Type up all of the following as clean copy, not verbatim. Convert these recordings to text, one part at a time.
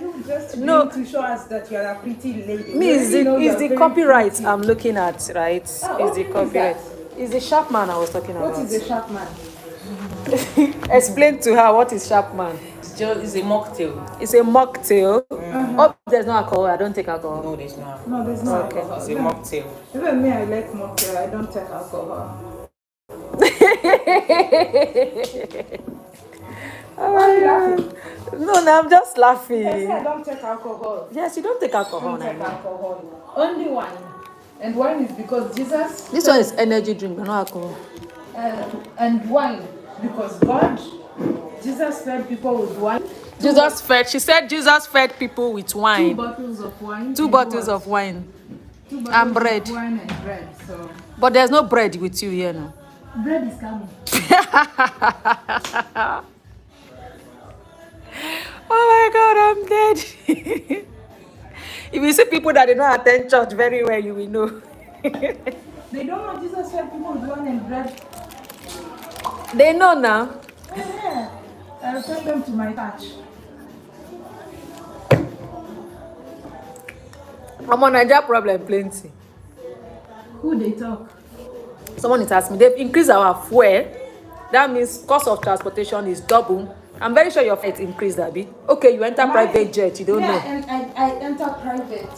you just No. trying to show us that you are a pretty lady? Me is the copyright pretty. I'm looking at, right? Oh, is the copyright. It's the Sharpman I was talking about. What is a Sharpman? Explain to her what is Sharpman. It's a mocktail. It's a mocktail. Oh, there's no alcohol. I don't take alcohol. No, there's no. No, there's no alcohol. It's a mocktail. Even me, I like mocktail. I don't take alcohol. Why are you laughing? No, I'm just laughing. Yes, I don't take alcohol. Yes, you don't take alcohol. I don't take alcohol. Only wine. And wine is because Jesus... This one is energy drink, but not alcohol. And wine, because God, Jesus fed people with wine. She said Jesus fed people with wine. 2 bottles of wine. 2 bottles of wine. 2 bottles and bread. Of wine and bread, so... But there's no bread with you here now. Bread is coming. Oh my God, I'm dead. If you see people that do not attend church very well, you will know. They don't know Jesus fed people with wine and bread. They know now. Yeah. I'll send them to my church. I'm on Nigeria problem plenty. Who they talk? Someone is asking me, they've increased our fuel. That means cost of transportation is double. I'm very sure your flight increased a bit. Okay, you enter private jet, you don't know. Yeah, and I enter private.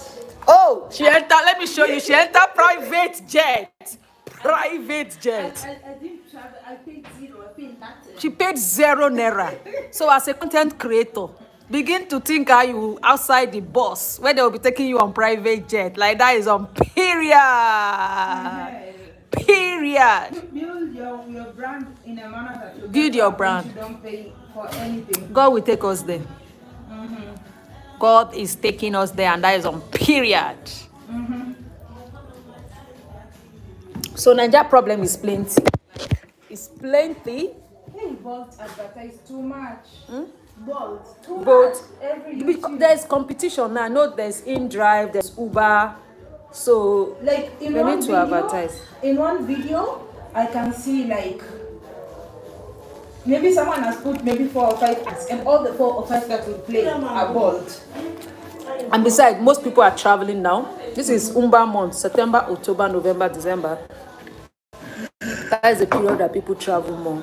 Oh, she entered, let me show you. She entered private jet. Private jet. I didn't travel, I paid 0, I paid nothing. She paid 0 naira. So as a content creator, begin to think how you outside the bus, where they will be taking you on private jet. Like that is on period. Period. Build your brand in a manner that you build your brand. You don't pay for anything. God will take us there. God is taking us there, and that is on period. So Nigeria problem is plenty. It's plenty. Hey, Bolt advertise too much. Bolt too But much. because there's competition now. I know there's InDrive, there's Uber. So like in they one need to video, advertise. In one video, I can see like maybe someone has put maybe 4 or 5 ads, and all the 4 or 5 that will play are Bolt. And besides, most people are traveling now. This is Umba month, September, October, November, December. That is the period that people travel more.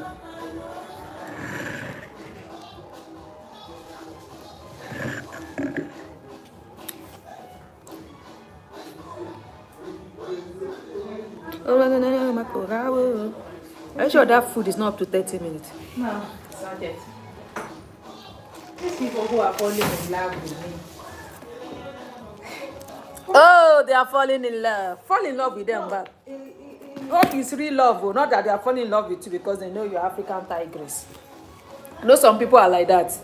Are you sure that food is not up to 30 minutes? No, it's not yet. These people who are falling in love with me. Oh, they are falling in love. Fall in love with them back. Hope is real love, not that they are falling in love with you because they know you're African tigress. I know some people are like that.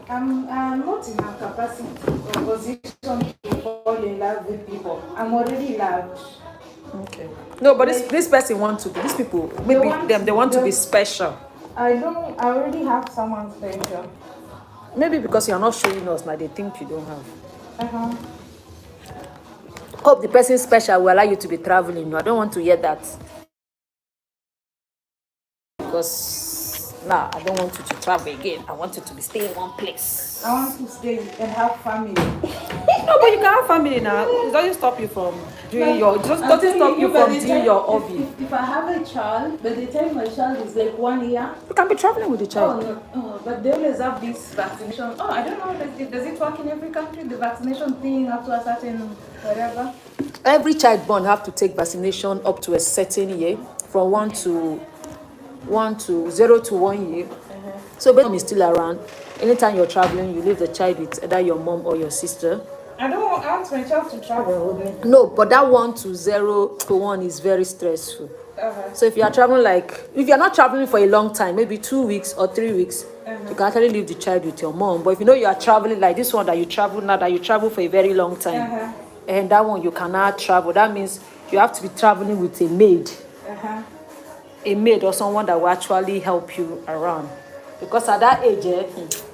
I'm not in a capacity or position to fall in love with people. I'm already loved. Okay. No, but this person wants to be. These people, maybe they want to be special. I already have someone special. Maybe because you're not showing us now, they think you don't have. Hope the person special will allow you to be traveling. No, I don't want to hear that. Because now I don't want you to travel again. I want you to be staying in one place. I want to stay and have family. No, but you can have family now. It doesn't stop you from doing doesn't stop you from doing your hobby. If I have a child, by the time my child is like 1 year, You can be traveling with the child. But they always have this vaccination. Oh, I don't know. Does it work in every country? The vaccination thing up to a certain whatever. Every child born have to take vaccination up to a certain year, from 0 to 1 year. So baby is still around. Anytime you're traveling, you leave the child with either your mom or your sister. I want my child to travel with me. No, but that 1 to 0 to 1 is very stressful. So if you are traveling, if you're not traveling for a long time, maybe 2 weeks or 3 weeks, you can actually leave the child with your mom. But if you know you are traveling like this one that you travel now, that you travel for a very long time, and that one you cannot travel, that means you have to be traveling with a maid. A maid or someone that will actually help you around. Because at that age,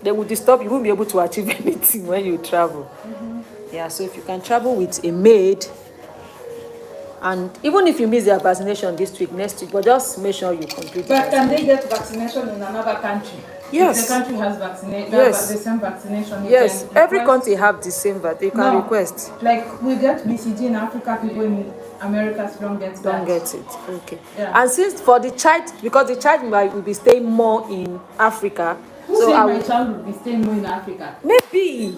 they will disturb you. You won't be able to achieve anything when you travel. Yeah, so if you can travel with a maid, and even if you miss their vaccination this week, next week, but just make sure you complete. But can they get vaccination in another country? Yes. If the country has vaccination, Yes. the same vaccination. You Yes, can every request. country have the same, but they can request. Like we get BCG in Africa, people in America don't get that. Don't get it. Okay. Yeah. And since for the child, because the child will be staying more in Africa, Who so said I my will, child will be staying more in Africa? maybe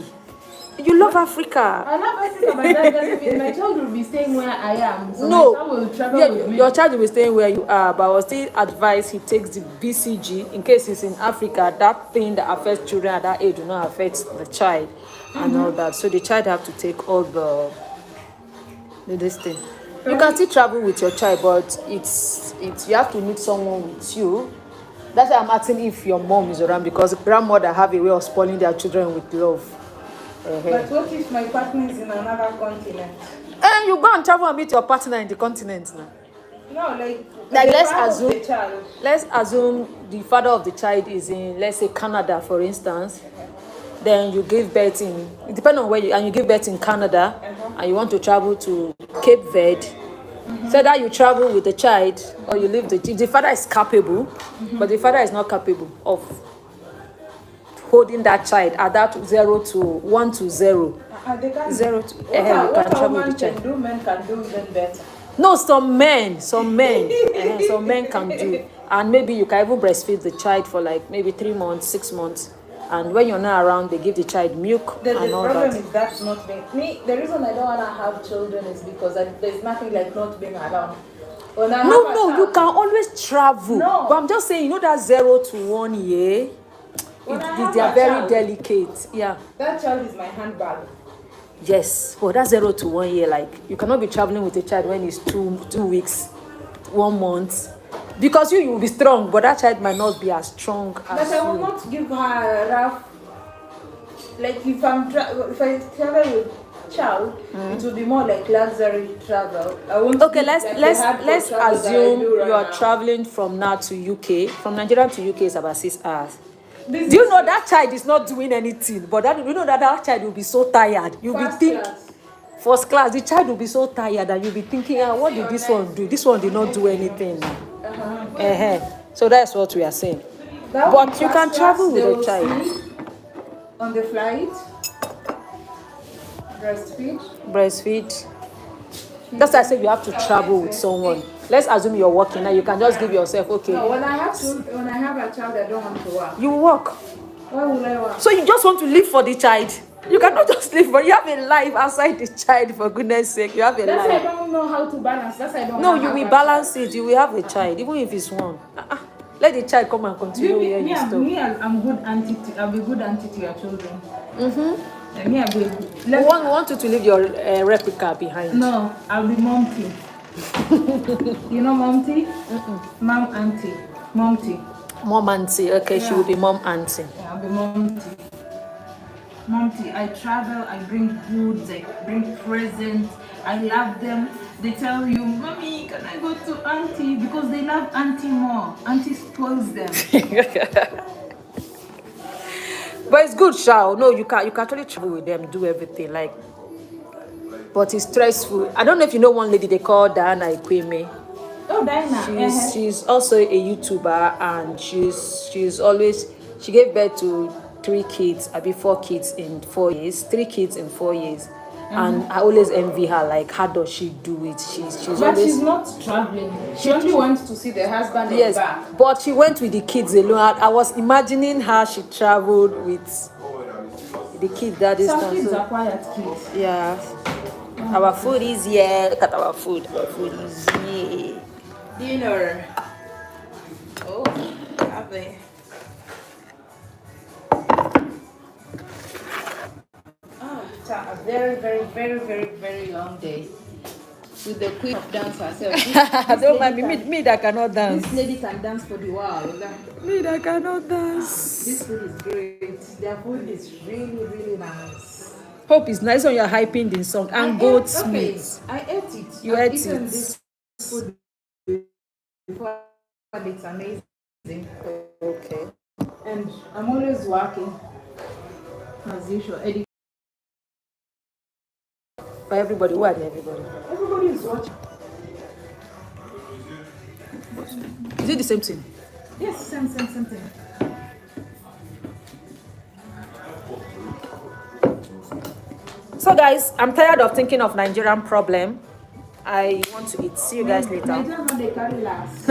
you love Africa. I love Africa, but that doesn't mean my child will be staying where I am. So No, my child will travel yeah, with me. your child will be staying where you are, but I will still advise he takes the BCG in case he's in Africa. That thing that affects children at that age will not affect the child and all that. So the child have to take all this thing. You can still travel with your child, but it's you have to meet someone with you. That's why I'm asking if your mom is around, because grandmother have a way of spoiling their children with love. But what if my partner is in another continent? And you go and travel and meet your partner in the continent now. No, like let's assume the father of the child is in, let's say, Canada, for instance. Then you give birth in, it depends on where you, and you give birth in Canada, and you want to travel to Cape Verde. So that you travel with the child, or you leave the father is capable, but the father is not capable of holding that child at that 0 to 1 to 0. They can 0 to you can travel with the child. Can do, men can do even better. No, some men some men can do, and maybe you can even breastfeed the child for like maybe 3 months, 6 months, and when you're not around, they give the child milk The and all problem that. is that's not being me. The reason I don't want to have children is because there's nothing like not being around. When I have a No, you child, can always travel. No. But I'm just saying, you know that 0 to 1 year, When I have they are a very child, delicate. Yeah. that child is my handbag. Yes, but that 0 to 1 year, like you cannot be traveling with a child when it's 2 weeks, 1 month, because you will be strong, but that child might not be as strong as But I will you. not give her a rough. Like if I travel with child, it will be more like luxury travel. I won't. Okay, be let's like the let's hardcore let's travel that I assume do right you are now. traveling from now to UK. From Nigeria to UK is about 6 hours. Business Do you know that child is not doing anything? But you know that child will be so tired. You'll be First thinking. class. First class, the child will be so tired and you'll be thinking, what did this one do? This one did not do anything. So that's what we are saying. That will But be you can first travel class. with They a will child. sleep on the flight. Breastfeed. Breastfeed. That's why I said you have to travel with someone. Let's assume you're working now. You can just give yourself, okay. No, when I have a child, I don't want to work. You work. Why would I work? So you just want to live for the child. You cannot just live for, you have a life outside the child, for goodness sake. You have a That's why I life. don't know how to balance. That's why I don't No, wanna you have will a balance child. it. You will have a child, even if it's one. Let the child come and continue where you stop. I'm good auntie. I'll be good auntie to your children. Me, I'll be. We want you to leave your replica behind. No, I'll be momty. You know momty? Mom auntie. Momty. Mom auntie. Okay, she will be mom auntie. Yeah, I'll be momty. Momty, I travel, I bring goods, I bring presents, I love them. They tell you, Mommy, can I go to auntie? Because they love auntie more. Auntie spoils them. But it's good, Shao. No, you can actually travel with them, do everything, like. But it's stressful. I don't know if you know one lady they call Diana Ikweme. Oh, Diana. She's also a YouTuber, and she gave birth to 3 kids, I be 4 kids in 4 years, 3 kids in 4 years. And I always envy her, like, how does she do it? She's not traveling. She only wants to see the husband and back. But she went with the kids alone. I was imagining how she traveled with the kids that distance. Some kids are quiet kids. Yeah. Our food is here. Look at our food. Our food is here. Dinner. Oh, lovely. A very, very, very, very, very long day with the queen of dance herself. Don't mind me that cannot dance. This lady can dance for the world. Me that cannot dance. This food is great. Their food is really, really nice. Hope is nice when you're hyping the song. And goat's meat. I ate it. You I've ate eaten it. This food before. It's amazing. Okay. And I'm always working as usual. For everybody, who are everybody? Everybody is watching. Is it the same thing? Yes, same thing. So guys, I'm tired of thinking of Nigerian problem. I want to eat. See you guys later. Nigerian no dey carry last.